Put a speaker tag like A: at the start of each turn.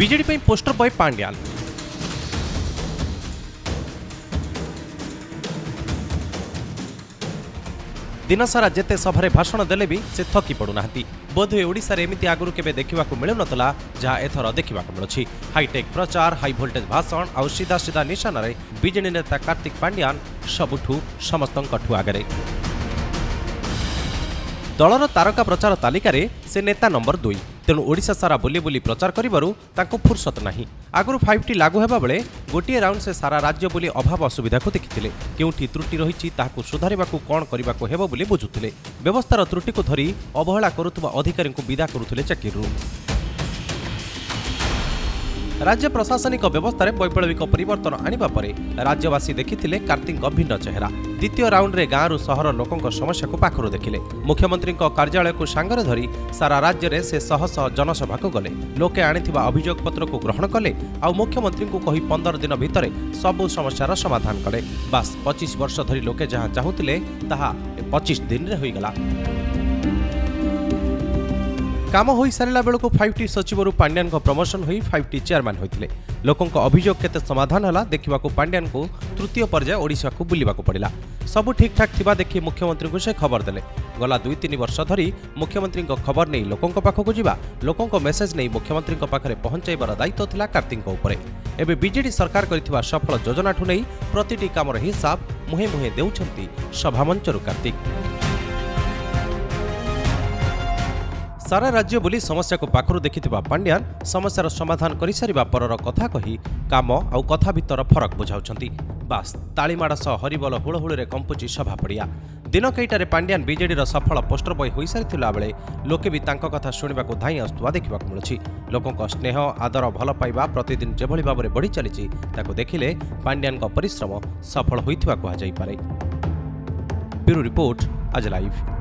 A: BJD ପାଇଁ poster boy Pandian दिनसारा जेते सभारे भाषण देले भी से थकी पड़ुना बोधे ओडिशा एमती आगु केबे देखा मिलू नथला जहाँ एथर देखा मिलुछि। हाईटेक प्रचार हाई भोल्टेज भाषण आउ सीधा सीधा निशान रे बीजेडी नेता कार्तिक पांड्यान सबुठू समस्तंकठू आगरे। दलर तारका प्रचार तालिकार से नेता नंबर 2 तेणु ओडिशा सारा बुली बुली प्रचार करिबारु तांको फुर्सत नाही। आगुरु 5T लागू हेबा बेले गोटिए राउंड से सारा राज्य बुली अभाव असुविधा को देखिथिले। केउठी त्रुटि रहिछि ताहाकु सुधारिबाकु कोन करिबाकु हेबो बुली बुझुथिले। व्यवस्थार त्रुटि को धरी अवहेला करुथुबा अधिकारी को विदा करुथिले चाकिरु। राज्य प्रशासनिक व्यवस्था में वैप्लविक परिवर्तन आनिबा परे राज्यवासी देखिथिले कार्तिक भिन्न चेहरा। द्वितीय राउंड रे गाँव सहर लोकों समस्या को पाखरु देखिले। मुख्यमंत्री कार्यालय को सांगरे धरी सारा राज्य में से शह शह जनसभा को गले। लोके आनिथिबा अभियोग पत्र को ग्रहण कले आ मुख्यमंत्री को कही 15 दिन भितर सबु समस्यार समाधान कले। बास 25 वर्ष धरी लोके जहाँ चाहूतिले ताहा 25 दिन रे होईगला। काम हो सारा बेलू 5T सचिव पांड्यान को प्रमोशन हो 5T चेयरमैन होते। लोकों अभियोग केते समाधान है देखा पांड्यान को तृतीय पर्याय ओडिशा को बुलवा पड़ा। सबू ठीक ठाक थिबा देखि मुख्यमंत्री को से खबर देले। गला 2-3 वर्ष धरी मुख्यमंत्री खबर नहीं लोकों पाखक जावा लोकों मेसेज नहीं मुख्यमंत्री पाखे पहुंचाइबार दायित्व थिला कार्तिक उपरे। एबे बीजेडी सरकार करिथिबा सफल योजनाठू नहीं प्रतिटी कामर हिसाब मुहे मुहे देउछंती सभामंचरु कार्तिक। सारा राज्य बुली समस्या को पाखरु देखिथिबा पांड्यान समस्यार समाधान करि सारिबा परर कथा कही काम आउ कथा भितर फरक बुझाउछंती। बास तालीमाड़ सह हरिबोल हुळहुळीरे कंपुची सभा पड़िया। दिन कईटारे पांड्यान बीजेडी सफल पोस्टर बॉय होई सारिथिला बेले लोके भी तांको कथा शुणिबाकू धाई आसुवा देखिबाकू मिलुछि। लोकों स्नेह आदर भल पाइबा प्रतिदिन जेभଳି भाबरे बढ़ी चलिछि ताकू देखिले पांड्यान परिश्रम सफल होइथिबा कुहा जाई पारे। ब्यूरो रिपोर्ट आज लाइव।